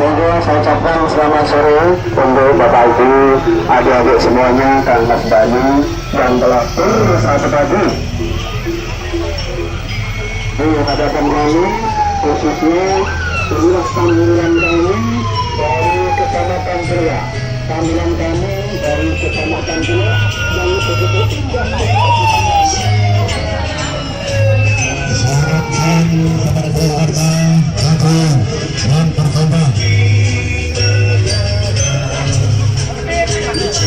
Monggo saya ucapkan selamat sore untuk Bapak Ibu, adik-adik semuanya, Kang Mas Bayu dan pelapor saat pagi. Di hadapan kami khususnya seluruh tampilan kami dari Kecamatan Pria, tampilan kami dari Kecamatan Pria yang begitu indah. Harapkan kepada keluarga agung dan bertobat.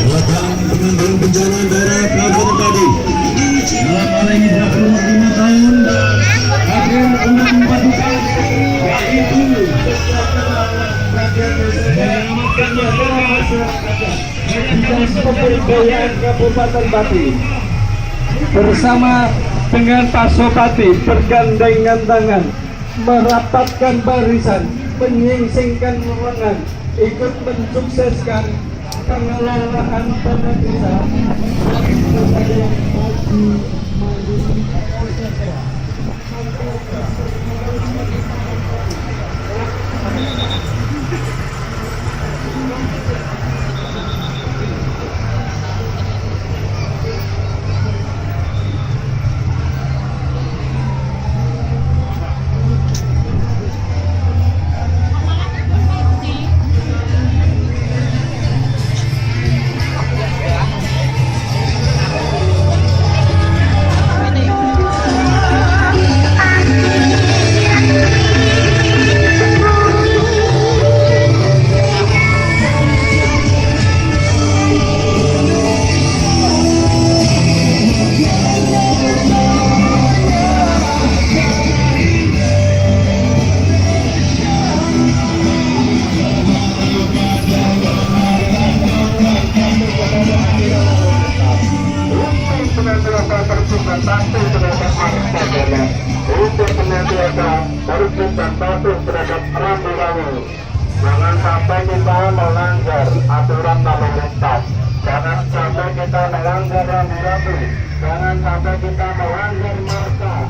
Buatan penanggulangan bencana daerah Kabupaten Pati dalam hal ini 25 tahun agar untuk membantukan yaitu menyelamatkan masyarakat dan pemberdayaan Kabupaten Pati bersama dengan Pak Sopati bergandengan tangan merapatkan barisan, menyingsingkan lengan, ikut mensukseskan pengelolaan dana desa. Jangan sampai kita melanggar aturan lalu lintas, jangan sampai kita melanggar rambu-rambu, jangan sampai kita melanggar marka.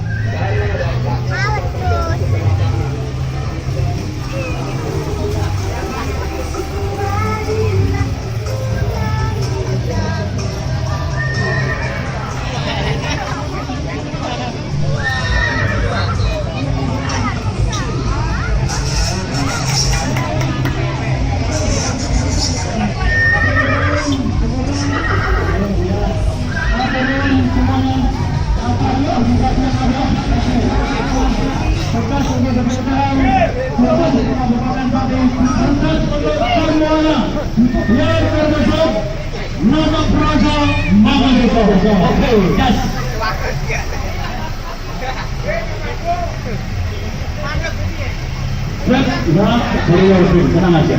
Tenang aja.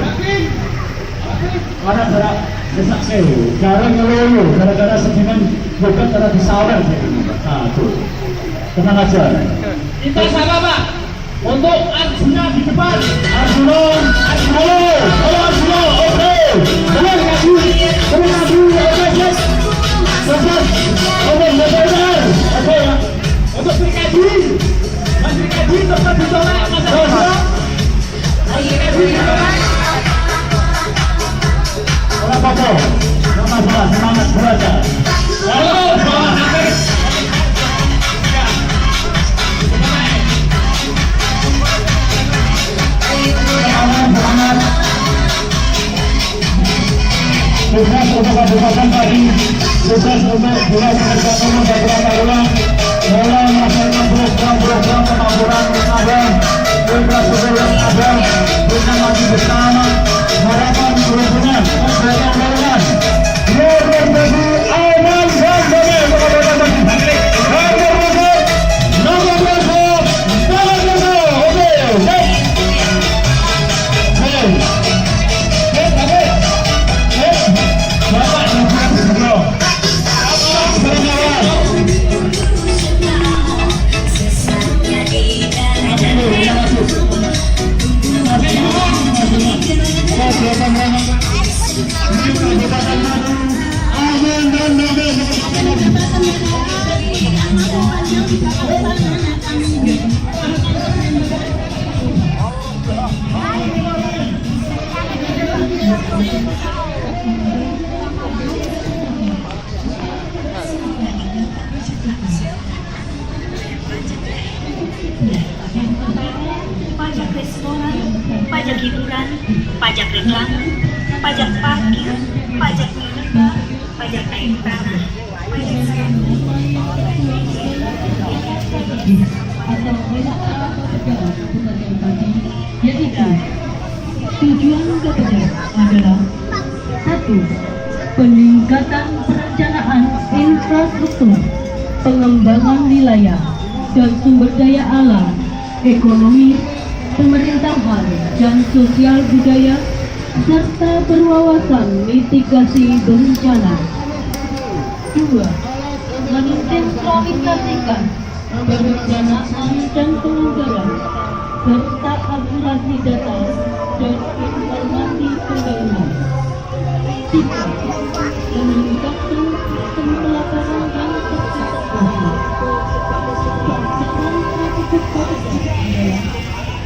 Karena jarak desak sewu, jarang ngeluh, gara-gara sentimen bukan karena disawer. Nah, tuh. Tenang aja. Kita sama Pak. Untuk Arjuna di depan. Arjuna, oke. Terus maju, oke, yes. Selesai. Oke, benar. Oke ya. Untuk Brigadi, Mas Brigadi tetap ditolak, Mas Arjuna. Orang Papua, masalah semangat belajar. Halo, semangat. Sukses untuk Kabupaten Pati, sukses untuk Dinas Pekerjaan Umum dan Perumahan mulai melaksanakan program-program pembangunan yang ada, infrastruktur yang ada, kita masih bersama harapan kerukunan dan kerukunan. Luar bagi aman dan damai Kabupaten Pati. Nomor berapa? Oke, Bapak Pajak restoran, pajak hiburan, pajak reklame, pajak parkir, pajak minuman, pajak air tanah, pajak yaitu tujuan ketiga adalah 1. Peningkatan perencanaan infrastruktur, pengembangan wilayah dan sumber daya alam, ekonomi, pemerintahan dan sosial budaya, serta berwawasan mitigasi bencana. 2. Mensinkronisasikan perencanaan dan penganggaran serta akurasi data dan informasi pembangunan. 3. Meningkatkan sistem pelaporan yang terintegrasi. Pelaksanaan strategi adalah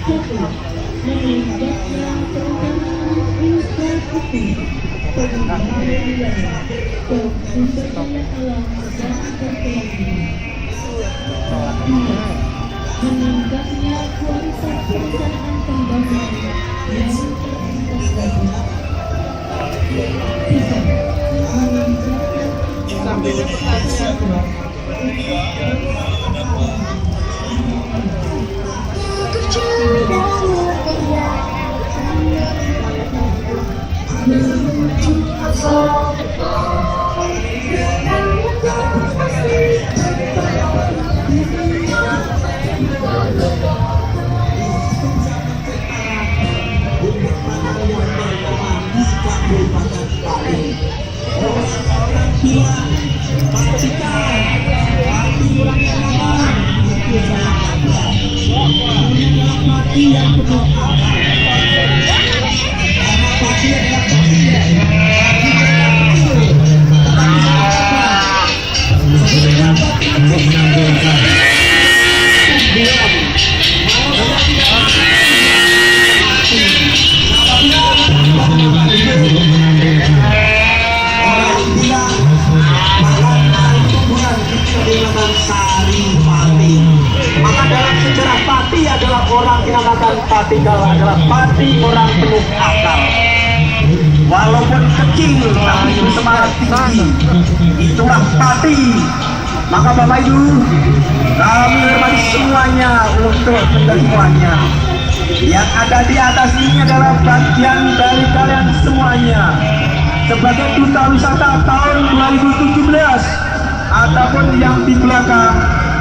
1. Meningkatkan perencanaan infrastruktur, pengembangan wilayah dan sumber daya alam dan berkelanjutan. 2. Meningkatnya kualitas perencanaan pembangunan yang terintegrasi. 3. Meningkatkan Pati adalah pati orang penuh akal. Walaupun kecil tapi bersemangat tinggi, itulah pati. Maka Bapak Ibu, kami hormati semuanya untuk menerimanya. Yang ada di atas ini adalah bagian dari kalian semuanya. Sebagai duta wisata tahun 2017 ataupun yang di belakang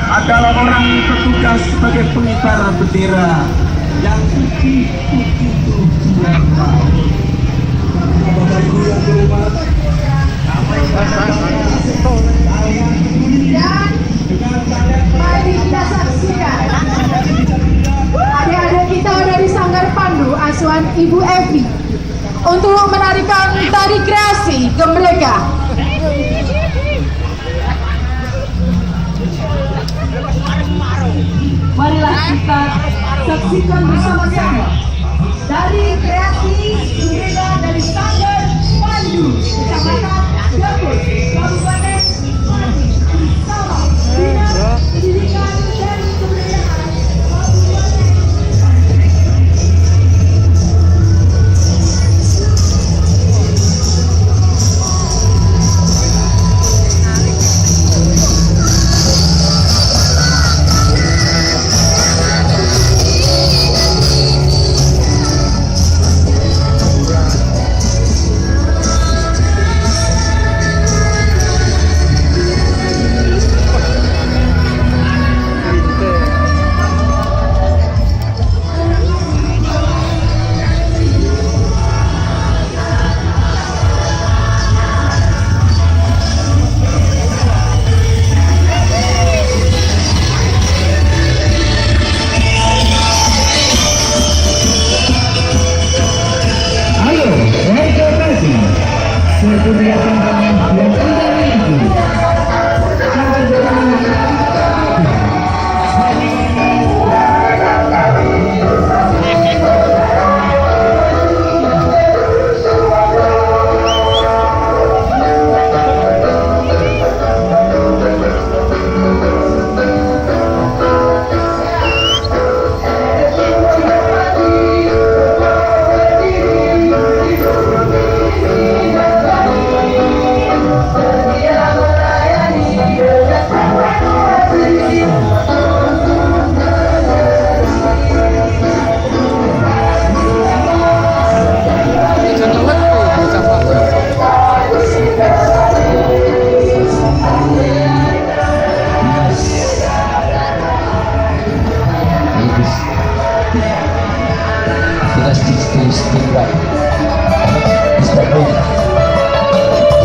adalah orang petugas sebagai pengibar bendera yang suci Bapak Ibu yang berhormat, mari kita saksikan adik-adik kita dari Sanggar Pandu asuhan Ibu Evi untuk menarikan tari kreasi Gembreka. Marilah kita saksikan bersama-sama dari kreasi Gembreka dari Sanggar Pandu, Kecamatan Gabus, Kabupaten Pati, bersama Dinas Pendidikan dan Kebudayaan Kabupaten. Kegiatan yang indah itu.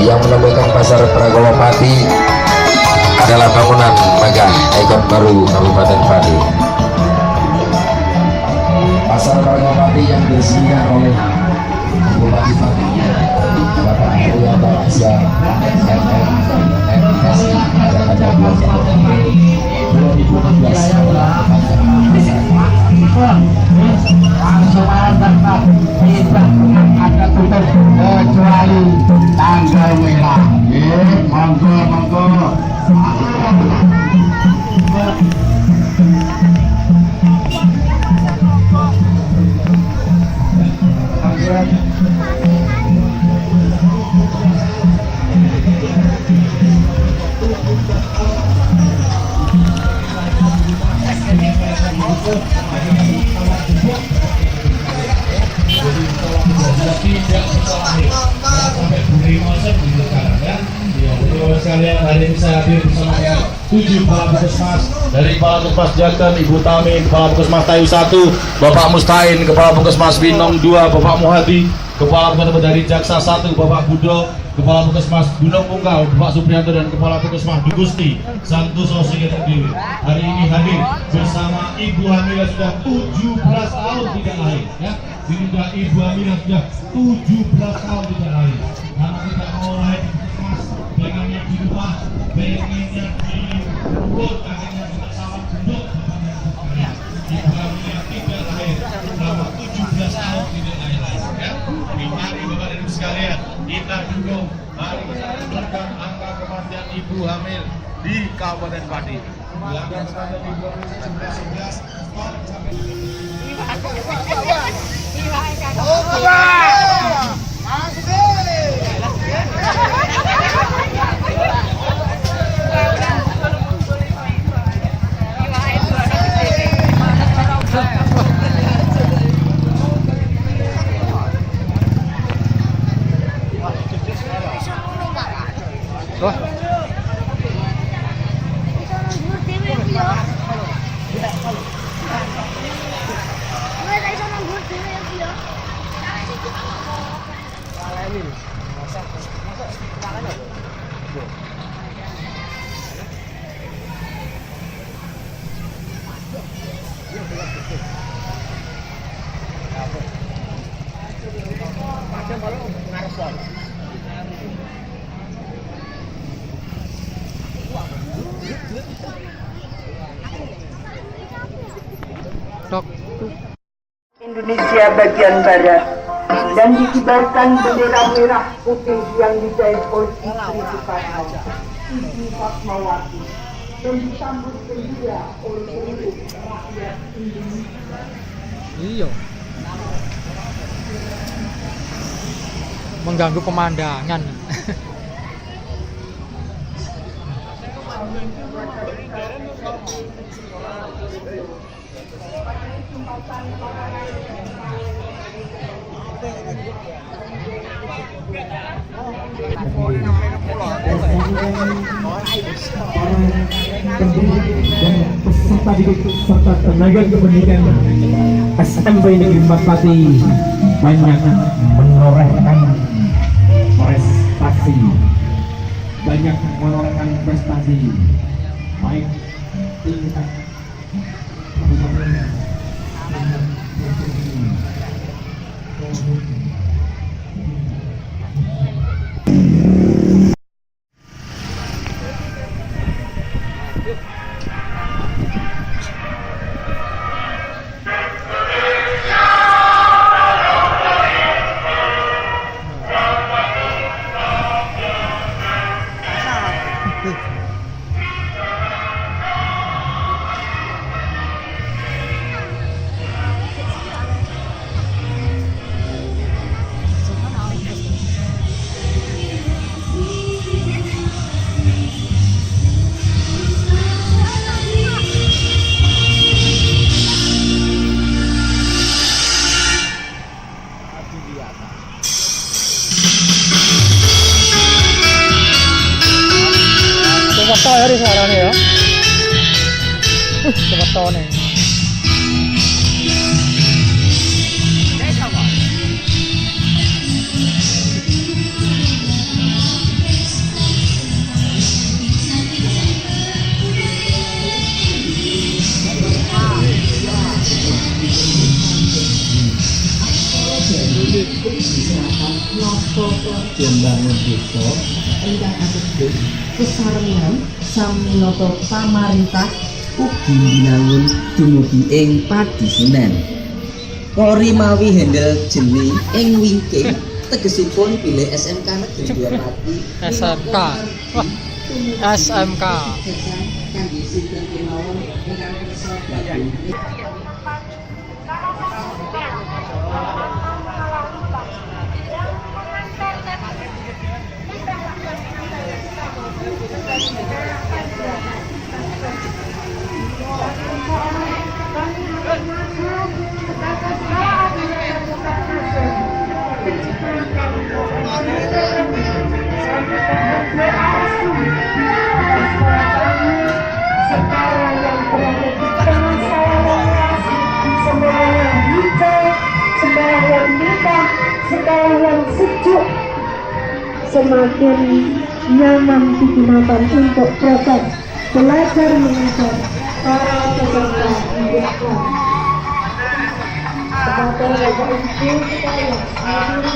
yang menambahkan pasar Pragolopati adalah bangunan megah ikon baru Kabupaten Pati. Pasar Pragolopati yang diresmikan oleh Bupati Pati Bapak Arianto Asia MMS pada 2012 ada tutup kecuali tanggal merah. Monggo. Sekalian hari ini saya hadir bersama 7 kepala puskesmas dari Kepala Puskesmas Jaken, Ibu Tami, Kepala Puskesmas Tayu 1, Bapak Mustain, Kepala Puskesmas Binong 2, Bapak Muhadi, Kepala Puskesmas dari Jaksa 1, Bapak Budo, Kepala Puskesmas Gunung Pungkal, Bapak Supriyanto, dan Kepala Puskesmas Dugusti Santoso Sigedewi. Hari ini hadir bersama Ibu Hamil yang sudah 17 tahun tidak lahir, ya. Ini sudah Ibu Hamil yang sudah 17 tahun tidak lahir. Karena kita mau lahir pengennya di rumah, pengennya di rumput, pengennya di pesawat duduk. Ibu Hamil yang tidak lahir selama 17 tahun tidak lahir, ya. Mari Bapak dan Ibu sekalian, kita dukung, mari kita turunkan angka kematian ibu hamil di Kabupaten Pati. Angka kematian ibu hamil 11 sampai Indonesia bagian barat dan dikibarkan bendera merah putih yang dijahit oleh istri Soekarno, Ibu Fatmawati, dan disambut gembira oleh seluruh rakyat Indonesia. Iya. Mengganggu pemandangan. Dan peserta didik serta tenaga kependidikan SMP Negeri 4 Pati banyak menorehkan prestasi, banyak menorehkan prestasi baik tingkat kabupaten. Cepat ya di suaranya ya. Cepat nih. ingkang ateges kesarengan saminoto pamarintah ugi binangun dumugi ing padisinan. Kori mawi handle jeni ing wingking tegesipun pilih SMK Negeri Duapati. SMK. Wah, SMK. Kangge sinten kemawon ingkang kersa badhe semakin nyaman digunakan untuk proses belajar mengajar para peserta didik kelas. Kepada Bapak Ibu sekalian, hadirin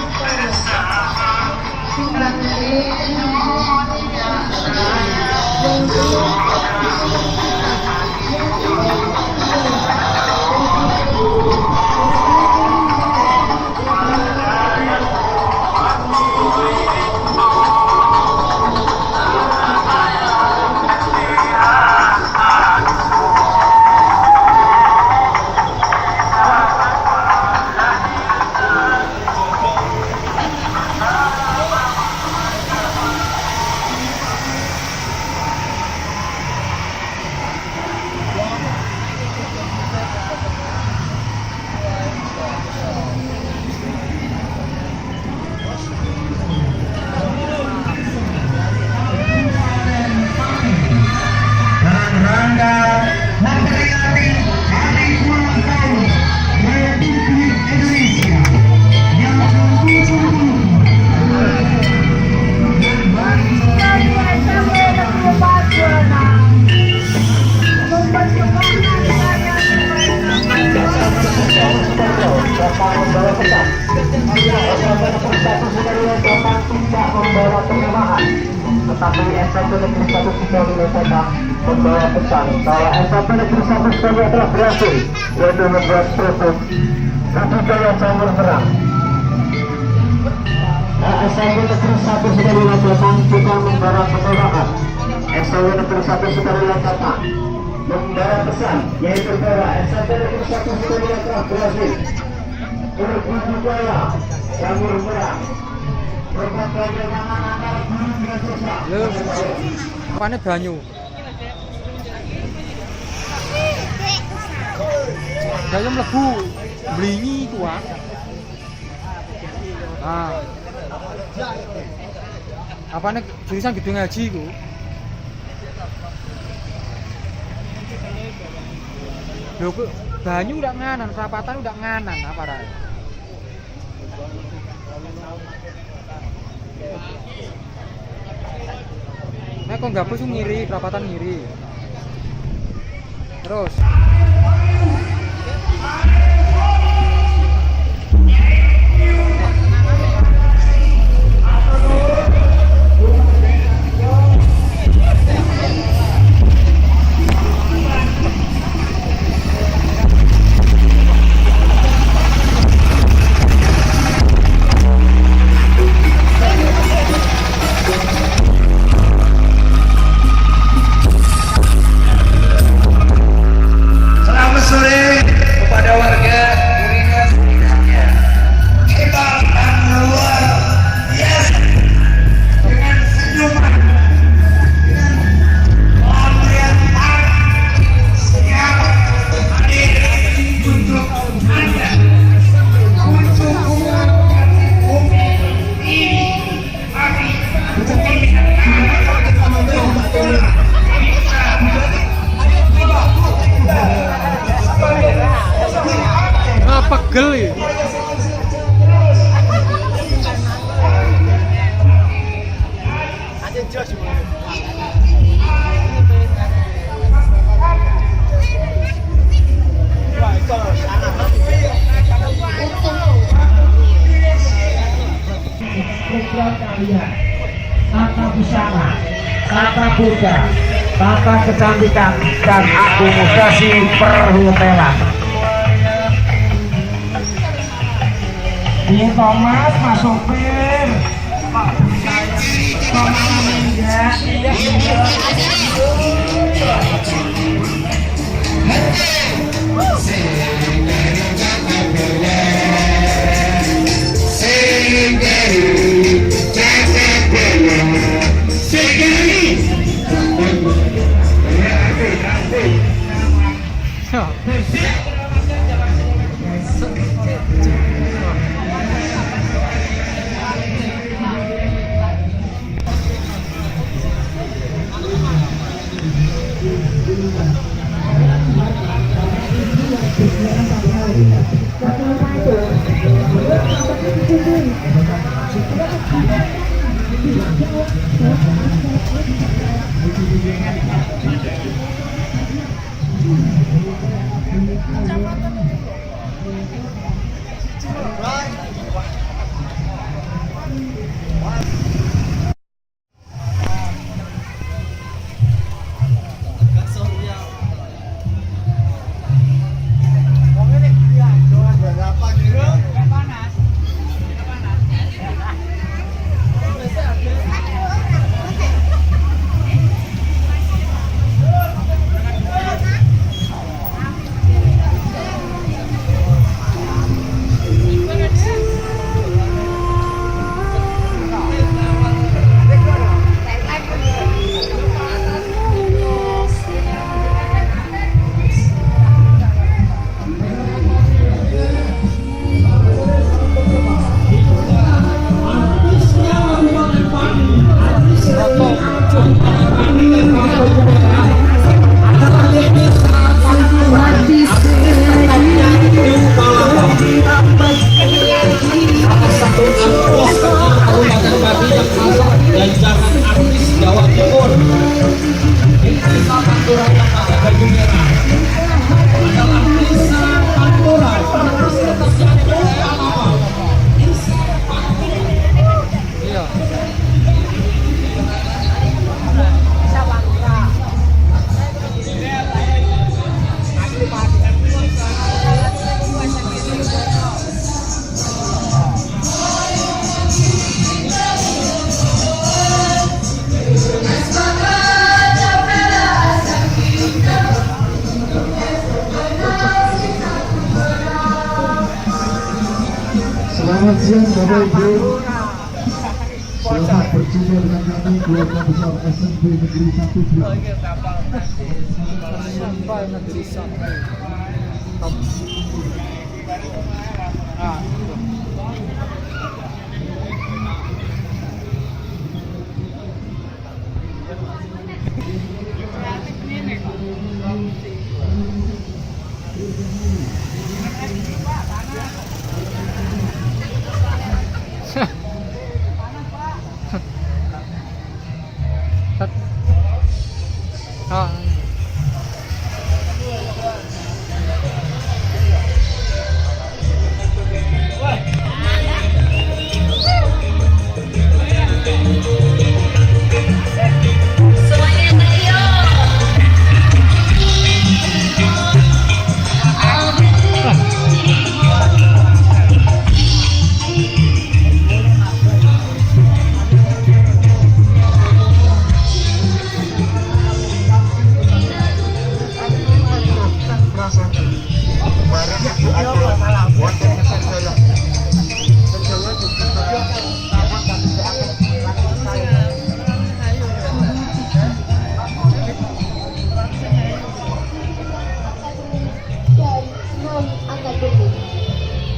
tetapi SMP Negeri 1 Sukabumi Kota membawa pesan bahwa SMP Negeri 1 Sukabumi telah berhasil, yaitu membuat proses budidaya jamur merah. SMP Negeri 1 Sukabumi Kota juga membawa penyerahan. SMP Negeri 1 Sukabumi Kota membawa pesan, yaitu bahwa SMP Negeri 1 Sukabumi telah berhasil berbudidaya jamur merah. Lho, apane banyu? Banyu mlebu blingi ku ah. Ah. Apane jurusan Gedung Haji ku? Lho kok banyu ndak nganan, perapatan ndak nganan apa rae? Nah, kok gabus ngiri, perapatan ngiri. Terus pegel ya. program kalian. Tata busana, tata boga, tata kecantikan, dan akomodasi perhotelan. Di Thomas, Mas Sopir, Pak Thomas ya. Selamat siang Bapak Ibu. Selamat berjumpa dengan kami keluarga besar SMP Negeri 1 Blitar. Sampai negeri sampai.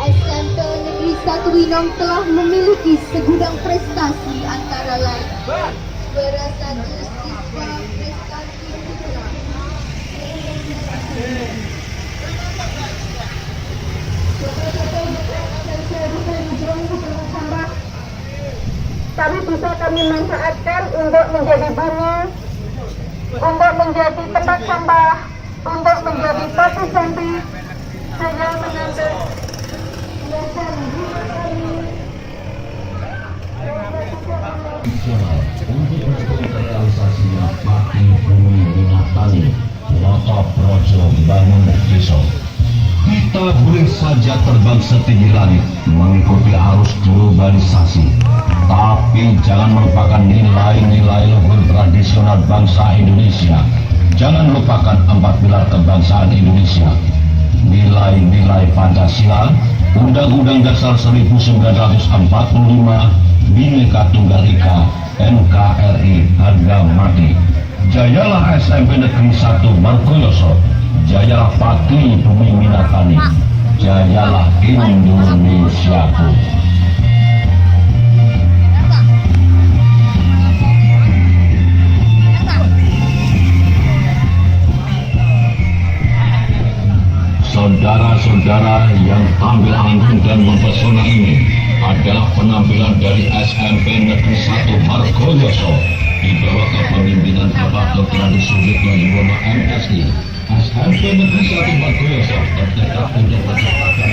SMP Negeri 1 Winong telah memiliki segudang prestasi antara lain juara 1 siswa prestasi putra, tapi bisa kami manfaatkan untuk menjadi bumi, untuk menjadi tempat sampah, untuk menjadi posisi hanya mengambil Untuk boleh saja terbang setinggi langit mengikuti arus globalisasi, tapi jangan melupakan nilai-nilai luhur tradisional bangsa Indonesia. Jangan lupakan 4 pilar kebangsaan Indonesia, nilai-nilai Pancasila, Undang-Undang Dasar 1945, Bhinneka Tunggal Ika, NKRI, harga mati. Jayalah SMP Negeri 1 Margoyoso, jayalah Pati Bumi Minatani, jayalah Indonesiaku. Saudara-saudara yang tampil anggun dan mempesona ini adalah penampilan dari SMP Negeri 1 Margoyoso di bawah kepemimpinan Bapak Dr. Adi Sujitno Yuwono MSI. SMP Negeri 1 Margoyoso terdekat untuk menciptakan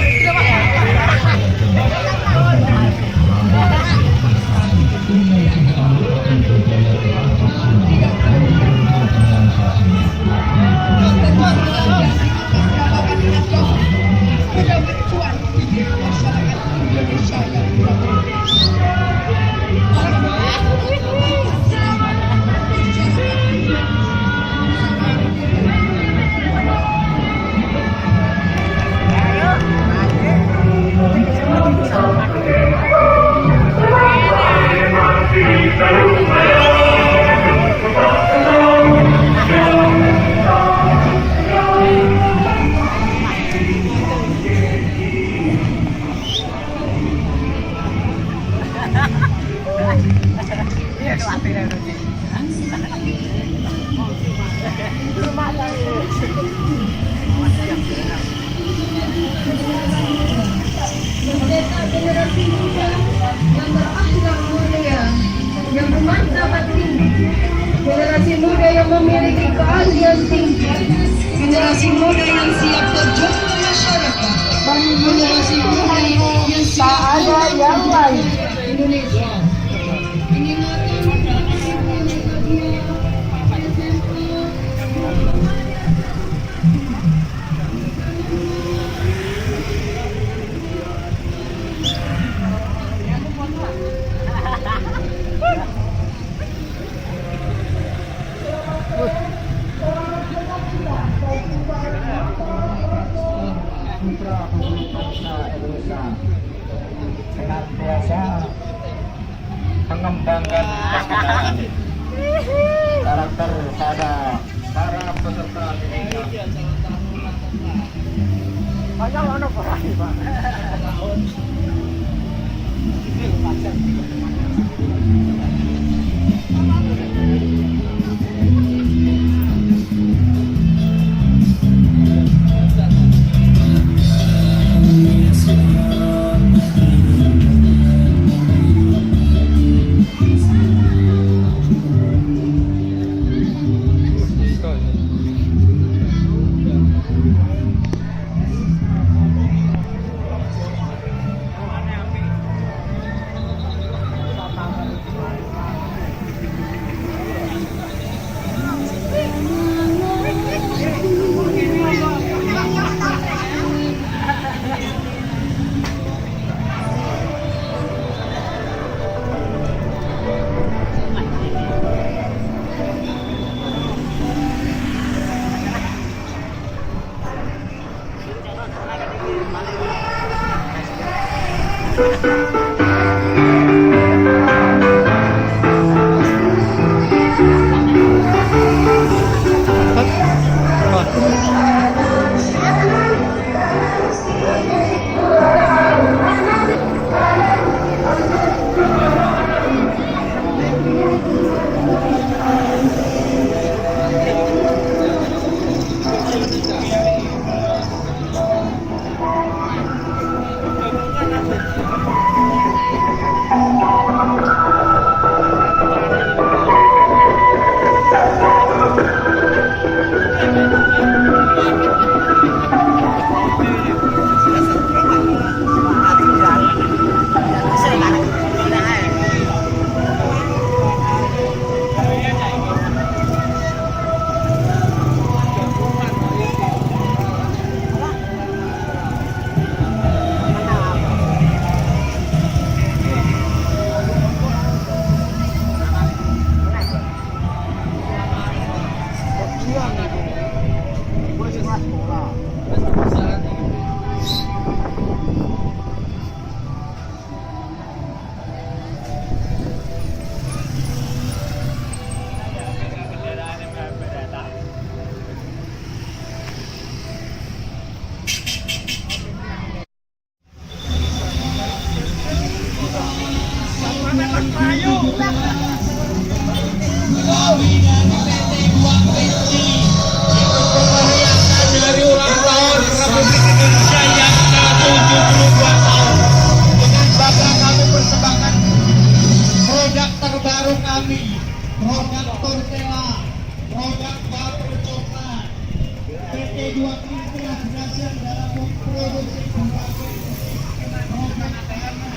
generasi muda yang berakhlak mulia, yang bermartabat tinggi, generasi muda yang memiliki keahlian tinggi, generasi muda yang siap terjun ke masyarakat, generasi muda yang siap ada yang lain. Indonesia senantiasa mengembangkan karakter pada para peserta didik. produk Tortella, produk batu coklat. PT 2 Krim telah berhasil dalam memproduksi berbagai produk anak.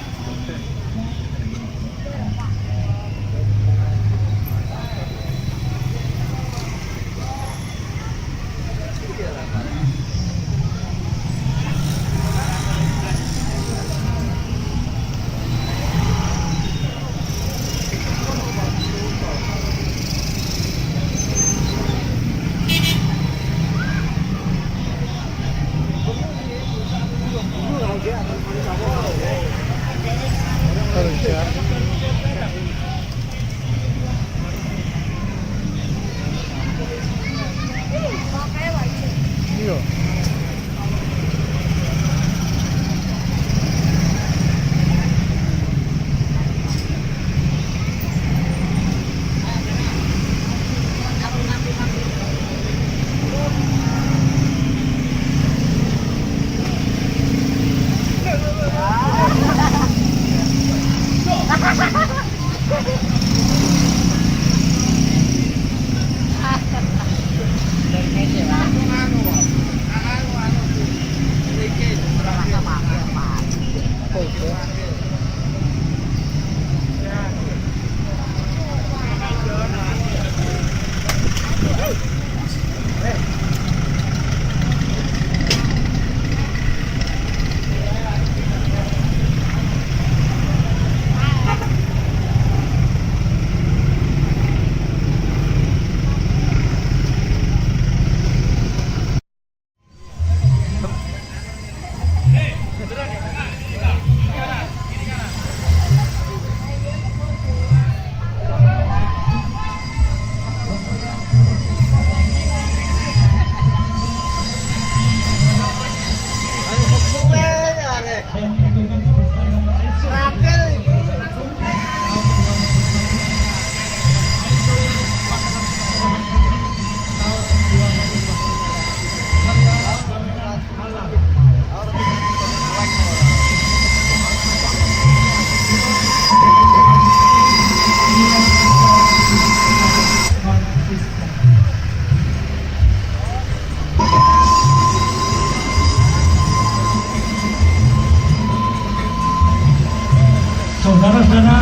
Saudara-saudara,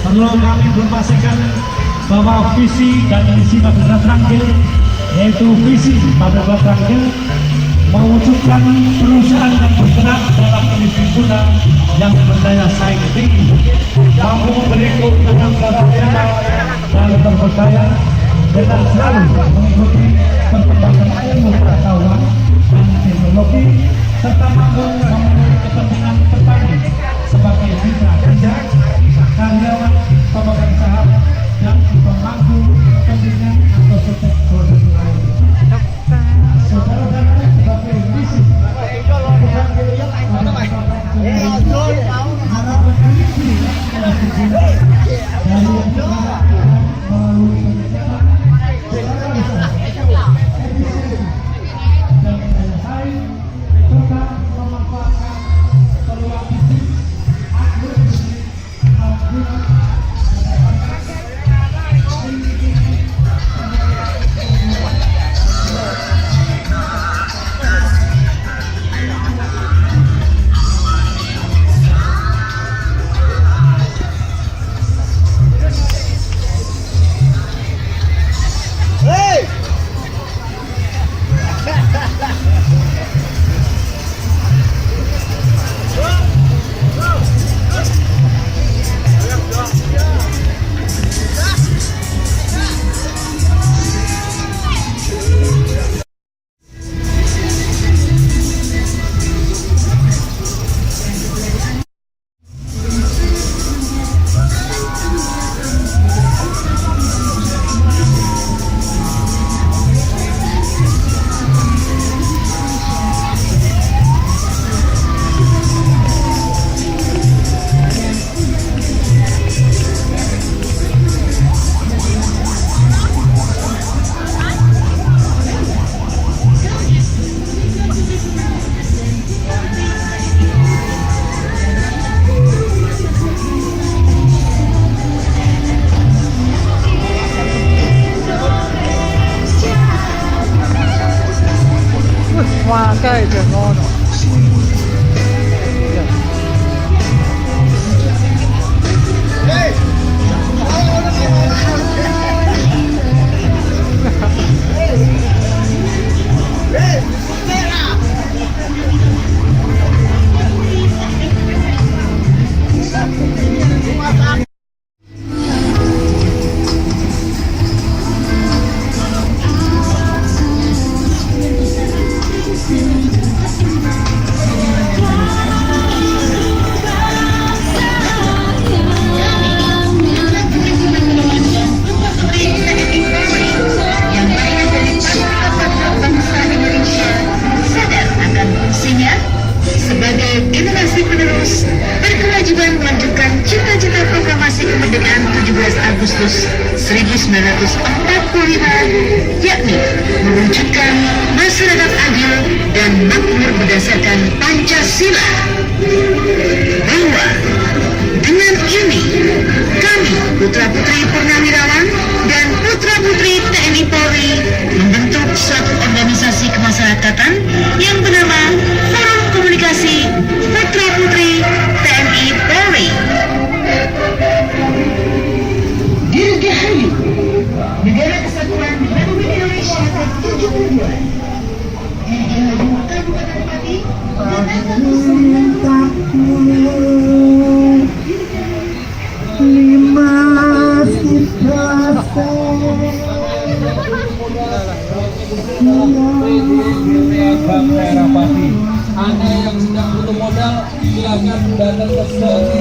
perlu kami informasikan bahwa visi dan misi Mabes Trangkil, yaitu visi Mabes Trangkil mewujudkan perusahaan yang bergerak dalam industri guna yang berdaya saing tinggi, mampu memberi keuntungan operasional dan terpercaya dengan selalu mengikuti perkembangan ilmu pengetahuan dan teknologi serta mampu memenuhi kepentingan petani sebagai mitra kerja, karyawan, pemegang saham, dan pemangku kepentingan atau stakeholder lain. Saudara-saudara, sebagai misi Bangkai aja ngono. Sebagai generasi penerus, berkewajiban melanjutkan cita-cita proklamasi kemerdekaan 17 Agustus 1945, yakni mewujudkan masyarakat adil dan makmur berdasarkan Pancasila. Bahwa dengan ini, kami putra-putri Purnawirawan dan putra-putri TNI Polri membentuk suatu organisasi kemasyarakatan yang bernama Forum Komunikasi Putra-Putri TNI Polri. Dirgahayu Negara Kesatuan Republik Indonesia ke-72. Dirgahayu Kabupaten Pati Anda yang sedang butuh modal, silakan datang ke sini.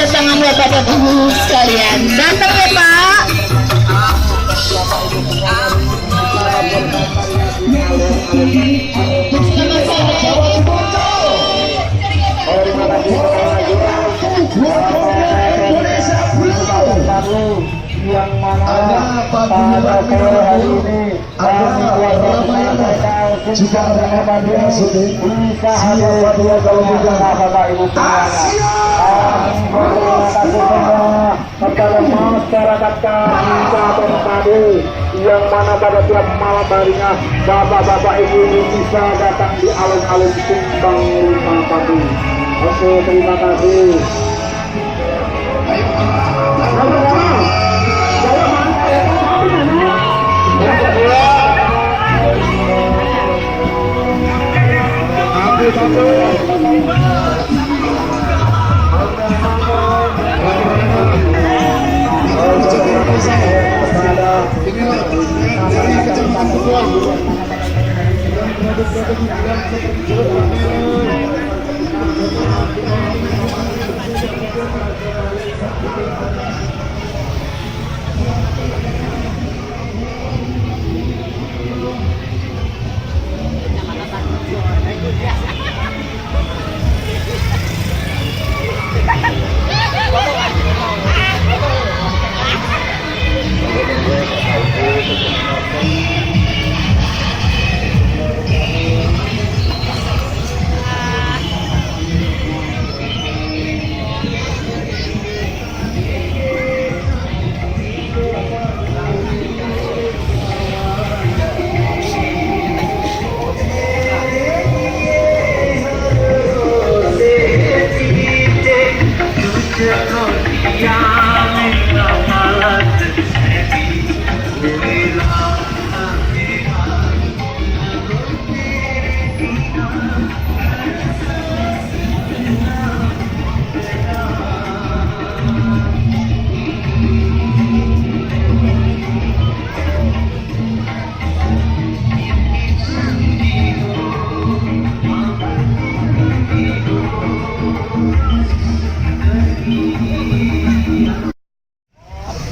kedatangan Bapak Ibu sekalian. Datang ya Pak. yang mana pada sore hari ini kami keluarga juga menghadiri bisa hadir pada Bapak Ibu sekalian. Terima kasih semua kepada masyarakat kami Kabupaten Padi yang mana pada tiap malam harinya Bapak-bapak Ibu bisa datang di alun-alun Simpang Lima Padi. Oke, terima kasih.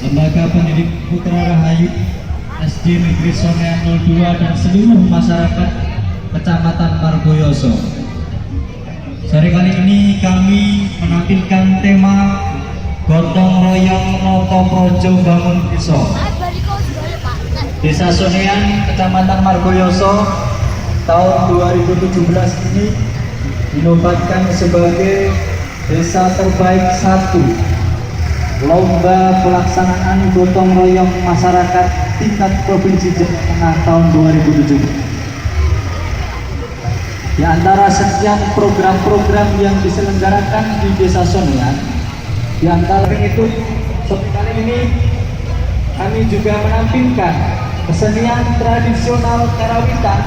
Lembaga Pendidik Putra Rahayu SD Negeri Sonean 02 dan seluruh masyarakat Kecamatan Margoyoso. Sore kali ini kami menampilkan tema Gotong Royong Noto Projo Bangun Desa. Desa Sonean, Kecamatan Margoyoso tahun 2017 ini dinobatkan sebagai Desa Terbaik 1 Lomba Pelaksanaan Gotong Royong Masyarakat tingkat Provinsi Jawa Tengah tahun 2017. Di antara sekian program-program yang diselenggarakan di Desa Sonean, di antara itu kali ini kami juga menampilkan kesenian tradisional Karawitan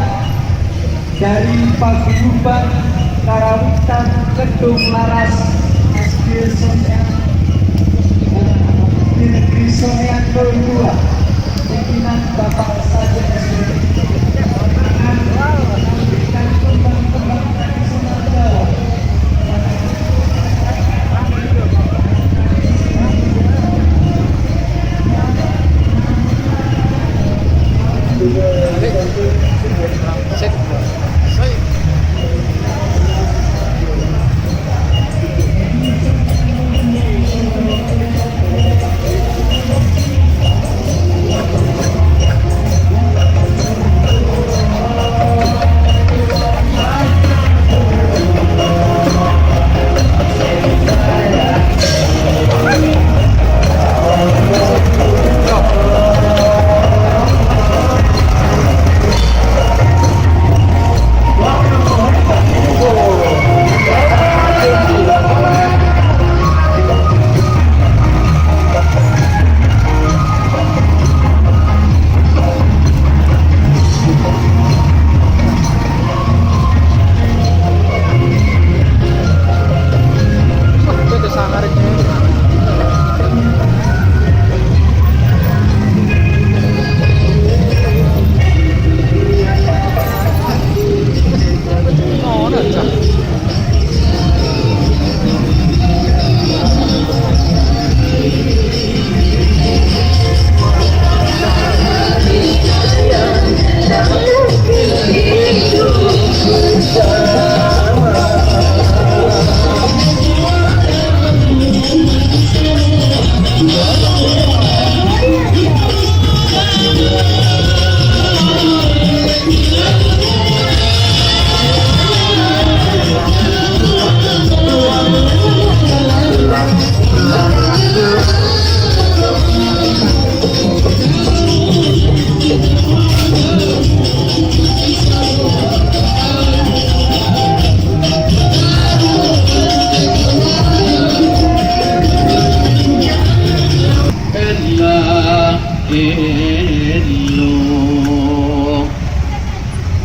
dari Paguyuban Karawitan Kedung Laras SD Sonean Negeri Sonean 02 pimpinan Bapak Sajid SD memberikan kembang-kembang tradisional Jawa.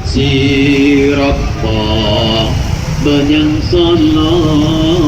Sirapa benyang sana